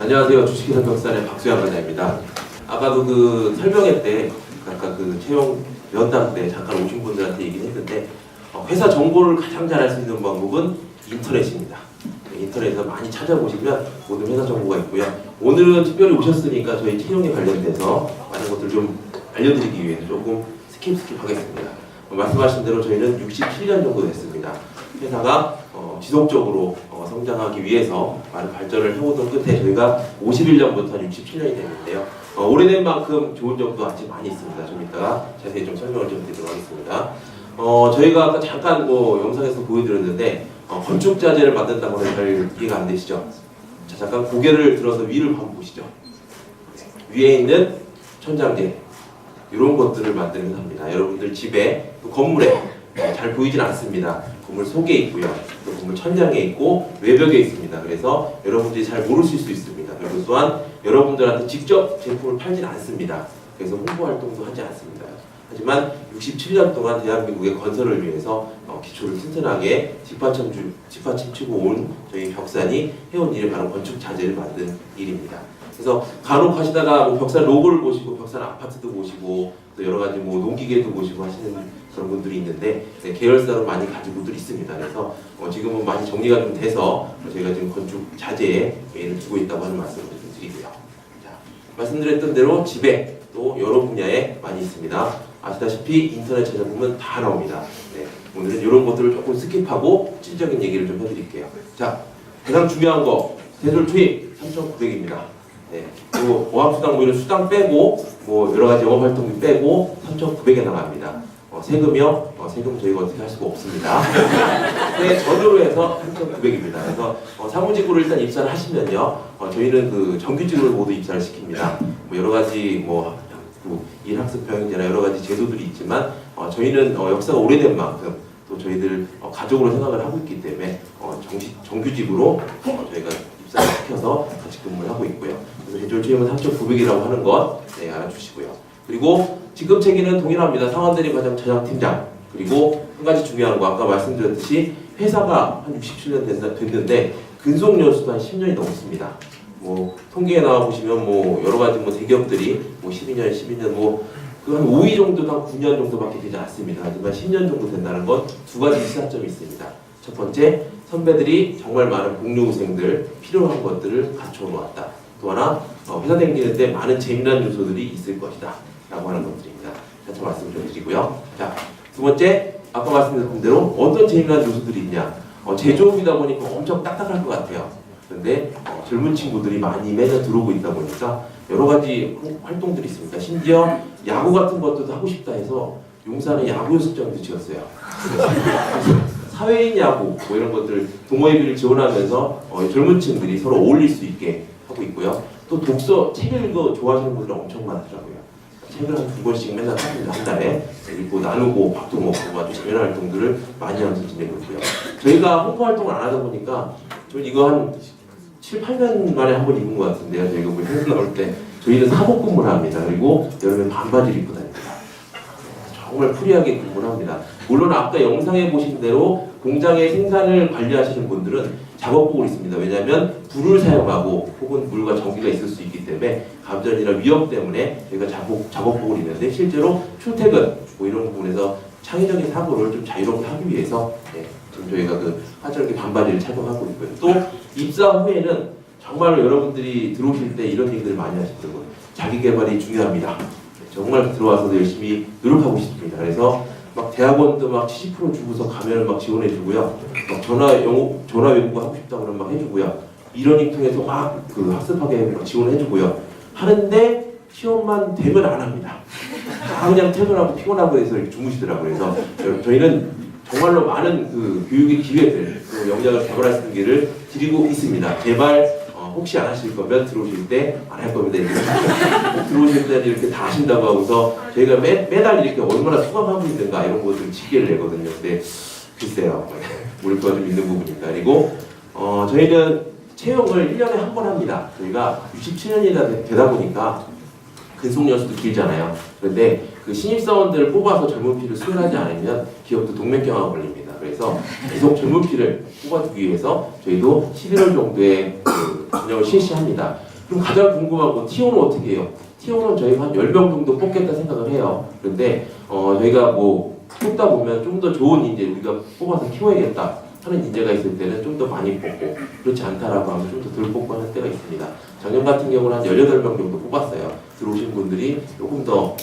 안녕하세요. 주식회사 벽산의 박수양 과장입니다. 아까도 그 설명회 때 아까 그 채용 면담 때 잠깐 오신 분들한테 얘기를 했는데 회사 정보를 가장 잘 알 수 있는 방법은 인터넷입니다. 인터넷에서 많이 찾아보시면 모든 회사 정보가 있고요. 오늘은 특별히 오셨으니까 저희 채용에 관련돼서 많은 것들 좀 알려드리기 위해서 조금 스킵하겠습니다. 말씀하신 대로 저희는 67년 정도 됐습니다. 회사가 지속적으로 성장하기 위해서 많은 발전을 해오던 끝에 저희가 51년부터 67년이 됐는데요. 오래된 만큼 좋은 점도 아직 많이 있습니다. 좀 이따가 자세히 좀 설명을 좀 드리도록 하겠습니다. 저희가 아까 잠깐 영상에서 보여드렸는데 건축 자재를 만든다고 해서 잘 이해가 안 되시죠? 자, 잠깐 고개를 들어서 위를 한번 보시죠. 위에 있는 천장재 이런 것들을 만드는 회사입니다. 여러분들 집에 또 건물에 잘 보이진 않습니다. 건물 속에 있고요. 또 건물 천장에 있고 외벽에 있습니다. 그래서 여러분들이 잘 모르실 수 있습니다. 그리고 또한 여러분들한테 직접 제품을 팔진 않습니다. 그래서 홍보 활동도 하지 않습니다. 하지만 67년 동안 대한민국의 건설을 위해서 기초를 튼튼하게 뒷받침치고 온 저희 벽산이 해온 일이 바로 건축 자재를 만든 일입니다. 그래서 간혹 하시다가 벽산 로고를 보시고 벽산 아파트도 보시고 또 여러 가지 농기계도 보시고 하시는 그런 분들이 있는데 계열사로 많이 가지고들 있습니다. 그래서 지금은 많이 정리가 좀 돼서 저희가 지금 건축 자재에 메인을 두고 있다고 하는 말씀을 좀 드리고요. 자, 말씀드렸던 대로 집에 또 여러 분야에 많이 있습니다. 아시다시피 인터넷 찾아보면 다 나옵니다. 네, 오늘은 이런 것들을 조금 스킵하고 실질적인 얘기를 좀 해드릴게요. 자, 가장 중요한 거 대졸 투입 3,900입니다. 네, 그리고 어학수당 이런 수당 빼고 여러 가지 영업 활동비 빼고 3,900에 나갑니다. 세금이요? 세금 저희가 어떻게 할 수가 없습니다. 네, 전으로 해서 3,900입니다. 그래서 사무직으로 일단 입사를 하시면요, 저희는 그 정규직으로 모두 입사를 시킵니다. 여러 가지 일학습 병행제나 여러 가지 제도들이 있지만 저희는 역사가 오래된 만큼 또 저희들 가족으로 생각을 하고 있기 때문에 정규직으로 저희가 입사를 시켜서 같이 근무를 하고 있고요. 그래서 대졸 투입은 3,900이라고 하는 것 알아주시고요. 그리고 직급 체계는 동일합니다. 상원대리 과장 차장팀장. 그리고 한 가지 중요한 거 아까 말씀드렸듯이 회사가 한 67년 됐는데 근속 연수도 한 10년이 넘습니다. 통계에 나와 보시면 여러 가지 대기업들이 12년, 12년 한 5위 정도도 한 9년 정도밖에 되지 않습니다. 하지만 10년 정도 된다는 건 두 가지 시사점이 있습니다. 첫 번째, 선배들이 정말 많은 복류생들 필요한 것들을 갖춰 놓았다. 또 하나, 회사 다니는데 많은 재미난 요소들이 있을 것이다 라고 하는 것들입니다. 다시 말씀 좀 드리고요. 자, 두 번째, 아까 말씀드렸던 대로 어떤 재미난 요소들이 있냐. 제조업이다 보니까 엄청 딱딱할 것 같아요. 그런데 젊은 친구들이 많이 매년 들어오고 있다 보니까 여러 가지 활동들이 있습니다. 심지어 야구 같은 것도 하고 싶다 해서 용산에 야구 연습장도 지었어요. 사회인 야구 이런 것들 동호회비를 지원하면서 젊은 층들이 서로 어울릴 수 있게 하고 있고요. 또 독서, 책 읽어 좋아하시는 분들 엄청 많더라고요. 책을 한 2권씩 맨날 삽니다. 한 달에 읽고 나누고 밥도 먹고 아주 재미난 활동들을 많이 하면서 지내고 있고요. 저희가 홍보 활동을 안 하다 보니까 저는 이거 한 7, 8년 만에 한 번 입은 것 같은데요. 저희가 회사 나올 때 저희는 사복 근무를 합니다. 그리고 여름에 반바지를 입고 다닙니다. 정말 프리하게 근무를 합니다. 물론 아까 영상에 보신 대로 공장의 생산을 관리하시는 분들은 작업복을 입습니다. 왜냐하면 불을 사용하고 혹은 물과 전기가 있을 수 있기 때문에 감전이나 위험 때문에 저희가 작업복을 입는데 실제로 출퇴근 이런 부분에서 창의적인 사고를 좀 자유롭게 하기 위해서 지금 저희가 그 화절기 반바지를 착용하고 있고요. 또 입사 후에는 정말로 여러분들이 들어오실 때 이런 얘기들 많이 하시더라고요. 자기 개발이 중요합니다. 정말 들어와서도 열심히 노력하고 싶습니다. 그래서 대학원도 70% 주고서 가면을 지원해주고요. 전화 외국어 하고 싶다고 그러면 해주고요. 이러닝 통해서 학습하게 지원해주고요. 하는데 시험만 되면 안 합니다. 그냥 퇴근하고 피곤하고 해서 이렇게 주무시더라고요. 그래서 저희는 정말로 많은 교육의 기회들, 역량을 개발할 수 있는 기회를 드리고 있습니다. 제발 혹시 안 하실 거면 들어오실 때 안 할 겁니다. 꼭 들어오실 때는 이렇게 다 하신다고 하고서 저희가 매달 이렇게 얼마나 수강하고 있는가 이런 것들 집계를 내거든요. 근데 글쎄요, 몰표가 좀 있는 부분입니다. 그리고 저희는 채용을 1년에 한 번 합니다. 저희가 67년이 되다 보니까 근속 연수도 길잖아요. 그런데 그 신입사원들을 뽑아서 젊은 피를 수혈하지 않으면 기업도 동맥경화가 걸립니다. 그래서 계속 젊은 피를 뽑아두기 위해서 저희도 11월 정도에 전형을 실시합니다. 그럼 가장 궁금한 건 T1은 어떻게 해요? T1은 저희가 한 10명 정도 뽑겠다 생각을 해요. 그런데 저희가 뭐 뽑다 보면 좀 더 좋은 인재 우리가 뽑아서 키워야겠다 하는 인재가 있을 때는 좀 더 많이 뽑고 그렇지 않다라고 하면 좀 더 덜 뽑고 하는 때가 있습니다. 작년 같은 경우는 한 18명 정도 뽑았어요. 들어오신 분들이 조금 더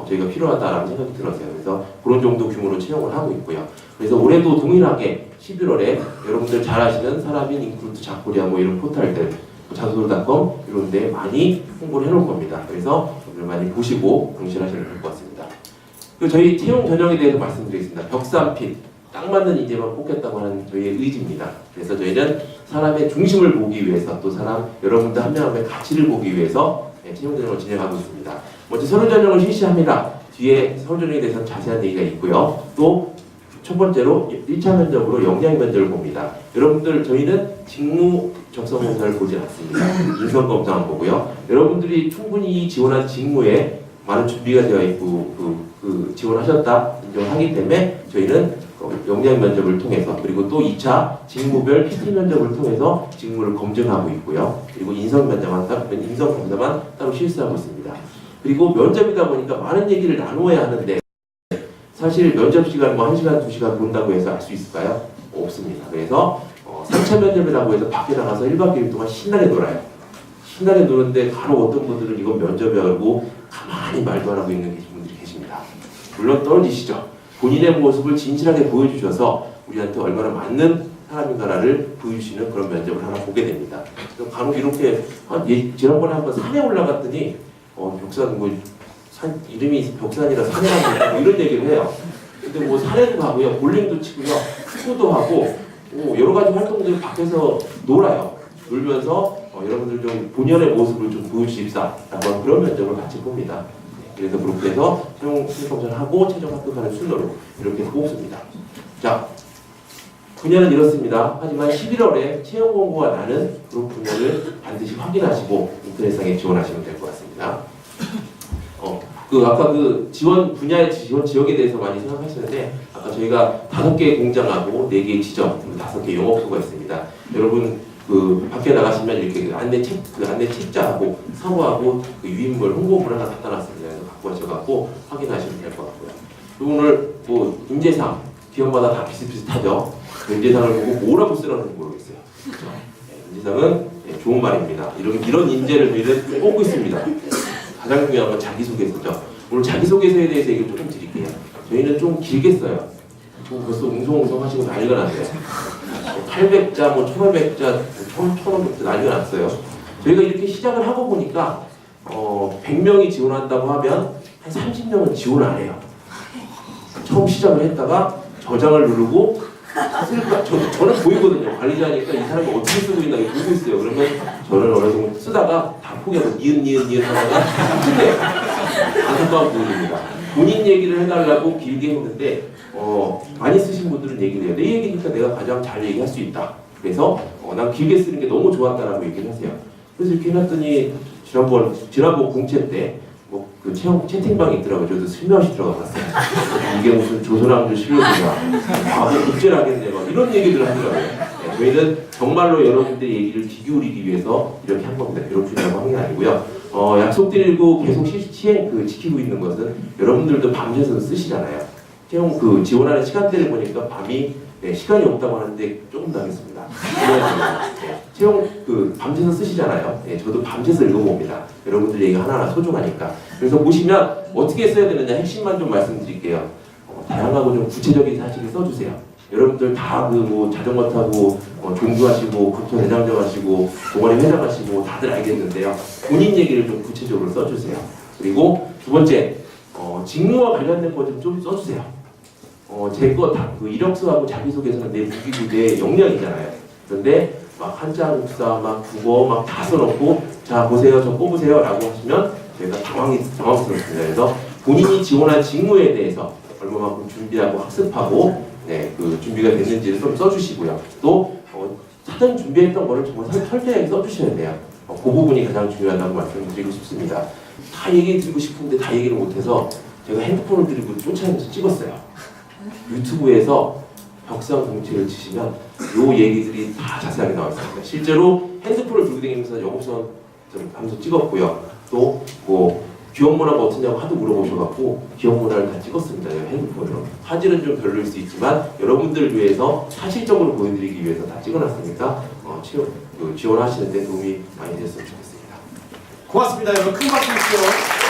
저희가 필요하다라는 생각이 들었어요. 그래서 그런 정도 규모로 채용을 하고 있고요. 그래서 올해도 동일하게 11월에 여러분들 잘 아시는 사람인 인크루트 자코리아 뭐 이런 포털들 자소로.com 이런 데 많이 홍보를 해놓을 겁니다. 그래서 여러분들 많이 보시고 응시하시면 될 것 같습니다. 그리고 저희 채용 전형에 대해서 말씀드리겠습니다. 벽산핏 딱 맞는 인재만 뽑겠다고 하는 저희의 의지입니다. 그래서 저희는 사람의 중심을 보기 위해서 또 사람 여러분들 한 명 한 명의 가치를 보기 위해서 채용 전형을 진행하고 있습니다. 먼저 서류 전형을 실시합니다. 뒤에 서류 전형에 대해서는 자세한 얘기가 있고요. 또 첫 번째로 1차 면접으로 역량 면접을 봅니다. 여러분들 저희는 직무 적성 검사를 보지 않습니다. 인성 검사만 보고요. 여러분들이 충분히 지원한 직무에 많은 준비가 되어 있고 지원하셨다 인정하기 때문에 저희는 역량 면접을 통해서 그리고 또 2차 직무별 PT 면접을 통해서 직무를 검증하고 있고요. 그리고 인성 검사만 따로 실시하고 있습니다. 그리고 면접이다 보니까 많은 얘기를 나누어야 하는데 사실 면접 시간 뭐 1시간, 2시간 본다고 해서 알 수 있을까요? 없습니다. 그래서 3차 면접이라고 해서 밖에 나가서 1박 2일 동안 신나게 놀아요. 신나게 노는데 바로 어떤 분들은 이건 면접이라고 가만히 말도 안 하고 있는 분들이 계십니다. 물론 떨어지시죠. 본인의 모습을 진실하게 보여주셔서 우리한테 얼마나 맞는 사람인가를 보여주시는 그런 면접을 하나 보게 됩니다. 간혹 이렇게 지난번에 한번 산에 올라갔더니 벽산 뭐 이름이 벽산이라 산이라고 뭐 이런 얘기를 해요. 근데 뭐 산에도 가고요, 볼링도 치고요, 축구도 하고 여러 가지 활동들을 밖에서 놀아요. 놀면서 여러분들 좀 본연의 모습을 좀 보여주십사라고 그런 면접을 같이 봅니다. 그래서 그렇게 해서 채용 검사를 하고 최종 합격하는 순서로 이렇게 뽑습니다. 자, 분야는 이렇습니다. 하지만 11월에 채용 공고가 나는 그런 분야를 반드시 확인하시고 인터넷상에 지원하시면 될 것 같습니다. 아까 지원 분야의 지원 지역에 대해서 많이 생각하시는데 아까 저희가 5개의 공장하고 4개의 지점, 5개의 영업소가 있습니다. 여러분 밖에 나가시면 이렇게 안내 책자하고 사무하고 유인물 홍보물 하나 갖다 놨습니다. 그래서 갖고 가셔갖고 확인하시면 될 것 같고요. 그리고 오늘 뭐 인재상 기업마다 다 비슷비슷하죠. 인재상을 보고 뭐라고 쓰라는지 모르겠어요. 그렇죠? 인재상은 좋은 말입니다. 이런 인재를 저희는 뽑고 있습니다. 가장 중요한 건 자기소개서죠. 오늘 자기소개서에 대해서 얘기를 조금 드릴게요. 저희는 좀 길게 써요. 벌써 웅성웅성 하시고 난리가 났어요. 800자, 뭐 1500자, 1500자 난리가 났어요. 저희가 이렇게 시작을 하고 보니까 100명이 지원한다고 하면 한 30명은 지원 안 해요. 처음 시작을 했다가 저장을 누르고 저는 보이거든요. 관리자니까 이 사람이 어떻게 쓰고 있나 보고 있어요. 그러면 저는 어느 정도 쓰다가 다 포기하고 니은 하다가 끝내요. 안타까운 부분입니다. 본인 얘기를 해달라고 길게 했는데 많이 쓰신 분들은 얘기를 해요. 내 얘기니까 내가 가장 잘 얘기할 수 있다. 그래서 난 길게 쓰는 게 너무 좋았다라고 얘기를 하세요. 그래서 이렇게 해놨더니 지난번 공채 때 그 채팅방이 있더라고요. 저도 슬며시 들어가 봤어요. 이게 무슨 조선왕조 실록이냐, 국제를 하겠네, 막 이런 얘기들을 하더라고요. 네, 저희는 정말로 여러분들의 얘기를 귀 기울이기 위해서 이렇게 한 겁니다. 괴롭히려고 한 게 아니고요. 약속드리고 계속 지키고 있는 것은 여러분들도 밤새서 쓰시잖아요. 채용 지원하는 시간대를 보니까 밤이 시간이 없다고 하는데 조금 더 하겠습니다. 채용 밤새서 쓰시잖아요. 저도 밤새서 읽어봅니다. 여러분들 얘기가 하나하나 소중하니까. 그래서 보시면 어떻게 써야 되느냐 핵심만 좀 말씀드릴게요. 다양하고 좀 구체적인 사실을 써주세요. 여러분들 다 자전거 타고 종주하시고 국토 대장정 하시고 동아리 회장 하시고 다들 알겠는데요. 본인 얘기를 좀 구체적으로 써주세요. 그리고 두 번째 직무와 관련된 거 좀 써주세요. 제 거 다 이력서하고 자기소개서는 내 무기고 내 역량이잖아요. 그런데 막 한자 국사 막 국어 막 다 써놓고 자 보세요 저 뽑으세요 라고 하시면 저희가 당황스럽습니다. 그래서 본인이 지원한 직무에 대해서 얼마만큼 준비하고 학습하고 준비가 됐는지를 좀 써주시고요. 또 사전 준비했던 거를 정말 설득하게 써주셔야 돼요. 그 부분이 가장 중요하다고 말씀드리고 싶습니다. 다 얘기 드리고 싶은데 다 얘기를 못해서 제가 핸드폰을 들고 쫓아내면서 찍었어요. 유튜브에서 벽산 공채를 치시면 요 얘기들이 다 자세하게 나와 있습니다. 실제로 핸드폰을 들고 다니면서 영업선 좀 하면서 찍었고요. 또 뭐 기억문화가 어떠냐고 하도 물어보셔갖고 기억문화를 다 찍었습니다. 핸드폰으로. 사진은 좀 별로일 수 있지만 여러분들을 위해서 사실적으로 보여드리기 위해서 다 찍어놨으니까 지원하시는데 도움이 많이 됐으면 좋겠습니다. 고맙습니다. 여러분 큰 박수 주시죠.